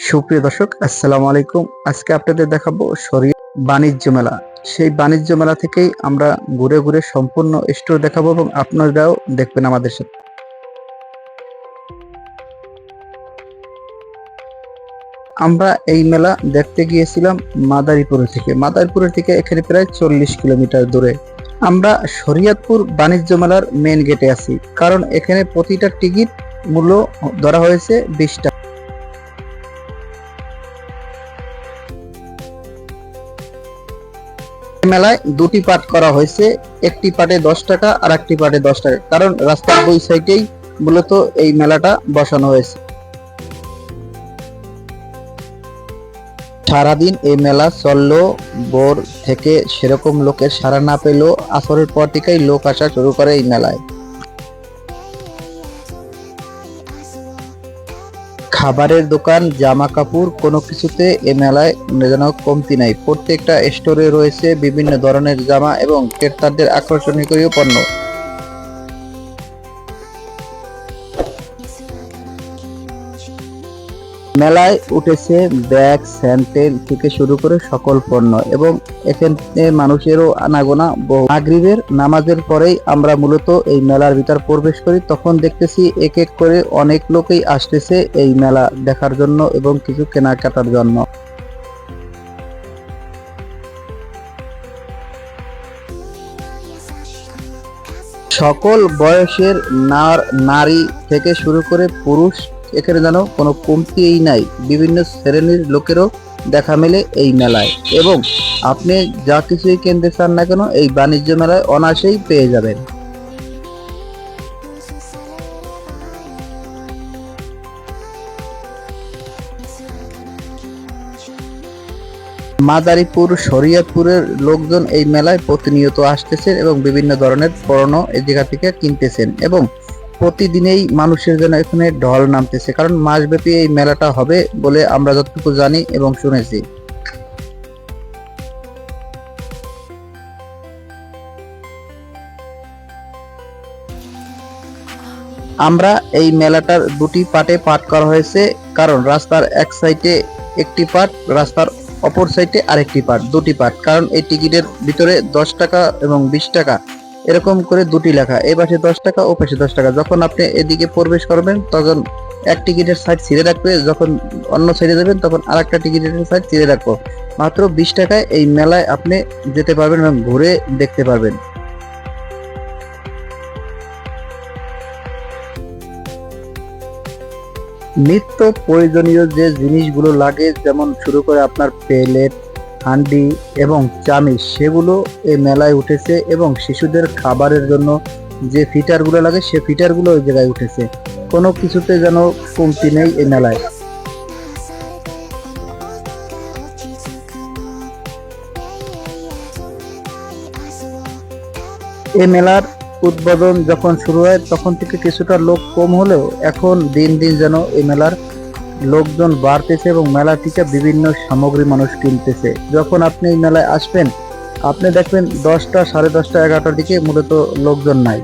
সুপ্রিয় দর্শক, আসসালামু আলাইকুম। আজকে আপনাদের দেখাবো শরীয়ত বাণিজ্য মেলা। সেই বাণিজ্য মেলা থেকেই আমরা ঘুরে ঘুরে সম্পূর্ণ স্টোর দেখাবো এবং আপনারাও দেখবেন আমাদের সাথে। আমরা এই মেলা দেখতে গিয়েছিলাম মাদারীপুর থেকে এখানে প্রায় 40 কিলোমিটার দূরে। আমরা শরীয়তপুর বাণিজ্য মেলার মেন গেটে আছি, কারণ এখানে প্রতিটা টিকিট মূল্য ধরা হয়েছে 20 টাকা। মেলায় দুটি পার্ট করা হয়েছে, একটি পার্টে 10 টাকা আর একটি পার্টে 10 টাকা, কারণ রাস্তার দুই সাইডেই মূলত এই মেলাটা বসানো হয়েছে। সারাদিন এই মেলা চললো। ভোর থেকে সেরকম লোকের সাড়া না পেলেও আসরের পর থেকেই লোক আসা শুরু করে এই মেলায়। খাবারের দোকান, জামা কাপড়, কোনো কিছুতে এ মেলায় যেন কমতি নাই। প্রত্যেকটা স্টোরে রয়েছে বিভিন্ন ধরনের জামা এবং ক্রেতাদের আকর্ষণীয় পণ্য। মেলায় উঠেছে ব্যাগ, স্যান্ডেল থেকে শুরু করে সকল পণ্য এবং এখানে মানুষেরও আনাগোনা বহু। মাগরিবের নামাজের পরেই আমরা মূলত এই মেলার ভিতর প্রবেশ করি। তখন দেখতেছি এক এক করে অনেক লোকই আসতেছে এই মেলা দেখার জন্য এবং কিছু কেনাকাটার জন্য। সকল বয়সের নারী থেকে শুরু করে পুরুষ, এখানে যেন কোনো কমতিই নাই। বিভিন্ন শ্রেণীর লোকেরও দেখা মেলে এই মেলায় এবং আপনি যা কিছুই কিনতে চান না কেন এই বাণিজ্য মেলায় অনায়াসেই পেয়ে যাবেন। মাদারীপুর, শরীয়তপুরের লোকজন এই মেলায় প্রতিনিয়ত আসতেছেন এবং বিভিন্ন ধরনের পণ্য এই জায়গা থেকে কিনতেছেন এবং প্রতিদিনেই মানুষের জন্য এখানে ঢল নামতেছে, কারণ মাসব্যাপী এই মেলাটা হবে বলে আমরা যতটুকু জানি এবং শুনেছি। আমরা এই মেলাটার দুটি পার্টে পার্ট করা হয়েছে, কারণ রাস্তার এক সাইডে একটি পার্ট, রাস্তার অপর সাইডে আরেকটি পার্ট, দুটি পার্ট। কারণ এই টিকিটের ভিতরে 10 টাকা এবং 20 টাকা এরকম করে দুটি লেখা, এই পাশে 10 টাকা ও পাশে 10 টাকা। যখন আপনি এদিকে প্রবেশ করবেন তখন এক টিকিটের সাইড ছিঁড়ে রাখবে, যখন অন্য সাইডে যাবেন তখন আরেকটা টিকিটের সাইড ছিঁড়ে রাখবো। মাত্র 20 টাকায় এই মেলায় আপনি যেতে পারবেন এবং ঘুরে দেখতে পারবেন। নিত্য প্রয়োজনীয় যে জিনিসগুলো লাগে, যেমন শুরু করে আপনার প্লেট, হান্ডি এবং চামিচ, সেগুলো এই মেলায় উঠেছে এবং শিশুদের খাবারের জন্য যে ফিটারগুলো লাগে সে ফিটারগুলো ওই জায়গায় উঠেছে। কোনো কিছুতে যেন কমতি নেই এই মেলায়। এই মেলার উদ্বোধন যখন শুরু হয় তখন থেকে কিছুটা লোক কম হলেও এখন দিন দিন যেন এই মেলার লোকজন বাড়তেছে এবং মেলা থেকে বিভিন্ন সামগ্রী মানুষ কিনতেছে। যখন আপনি এই মেলায় আসবেন আপনি দেখবেন 10টা, 10:30, 11টার দিকে মূলত লোকজন নাই।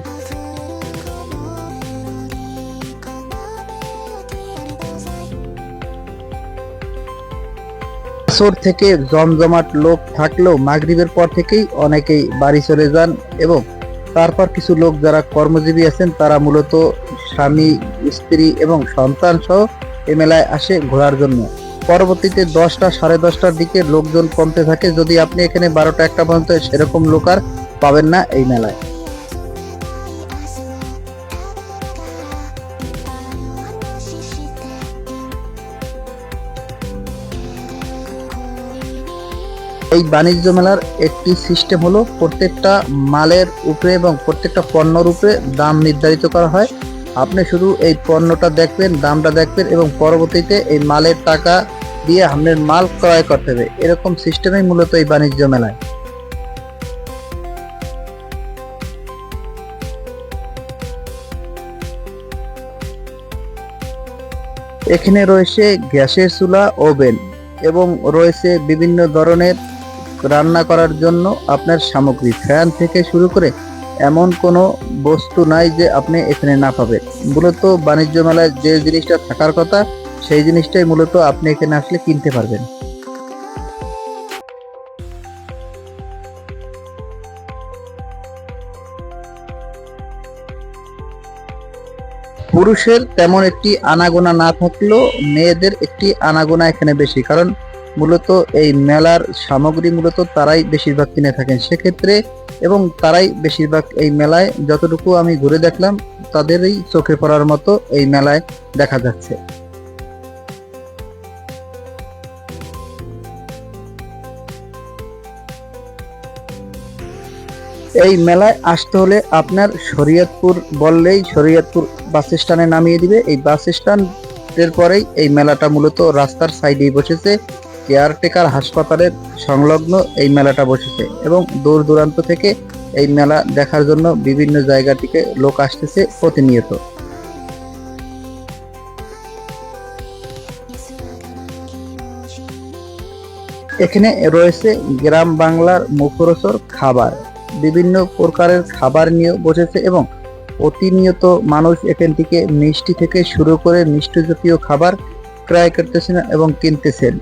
আসর থেকে জমজমাট লোক থাকলেও মাগরিবের পর থেকেই অনেকেই বাড়ি চলে যান এবং তারপর কিছু লোক যারা কর্মজীবী আছেন তারা মূলত স্বামী, স্ত্রী এবং সন্তান সহ এই মেলায় আসে ঘোরার জন্য। পরবর্তীতে 10টা, 10:30টার দিকে লোকজন কমতে থাকে। যদি আপনি এখানে 12টা, 1টা পর্যন্ত সেরকম লোক আর পাবেন না এই মেলায়। এই বাণিজ্য মেলার একটি সিস্টেম হলো প্রত্যেকটা মালের উপরে এবং প্রত্যেকটা পণ্যর উপরে দাম নির্ধারিত করা হয়। আপনি শুধু এই পণ্যটা দেখবেন, দামটা দেখবেন এবং পরবর্তীতে এই মালের টাকা দিয়ে আপনার মাল ক্রয় করতে হবে। এরকম সিস্টেমই মূলত এই বাণিজ্য মেলায়। এখানে রয়েছে গ্যাসের চুলা, ওভেন এবং রয়েছে বিভিন্ন ধরনের রান্না করার জন্য আপনার সামগ্রী। ফ্যান থেকে শুরু করে এমন কোনো বস্তু নাই যে আপনি এখানে না পাবেন। মূলত বাণিজ্য মেলায় যে জিনিসটা থাকার কথা সেই জিনিসটাই মূলত আপনি এখানে আসলে কিনতে পারবেন। পুরুষের তেমন একটি আনাগোনা না থাকলেও মেয়েদের একটি আনাগোনা এখানে বেশি, কারণ মূলত এই মেলার সামগ্রী মূলত তারাই বেশিরভাগ কিনে থাকেন সেক্ষেত্রে, এবং তারাই বেশিরভাগ এই মেলায়, যতটুকু আমি ঘুরে দেখলাম, তাদেরই চোখে পড়ার মতো এই মেলায় দেখা যাচ্ছে। এই মেলায় আসতে হলে আপনার শরীয়তপুর বললেই শরীয়তপুর বাস স্ট্যান্ডে নামিয়ে দিবে। এই বাস স্ট্যান্ডের পরেই এই মেলাটা মূলত রাস্তার সাইডেই বসেছে, কেয়ারটেকার হাসপাতালের সংলগ্ন এই মেলাটা বসেছে, এবং দূর দূরান্ত থেকে এই মেলা দেখার জন্য বিভিন্ন জায়গা থেকে লোক আসতেছে প্রতিনিয়ত। এখানে রয়েছে গ্রাম বাংলার মুখরোচক খাবার, বিভিন্ন প্রকারের খাবার নিয়ে বসেছে, এবং প্রতিনিয়ত মানুষ এখান থেকে মিষ্টি থেকে শুরু করে মিষ্টি জাতীয় খাবার ক্রয় করতেছেন এবং কিনতেছেন।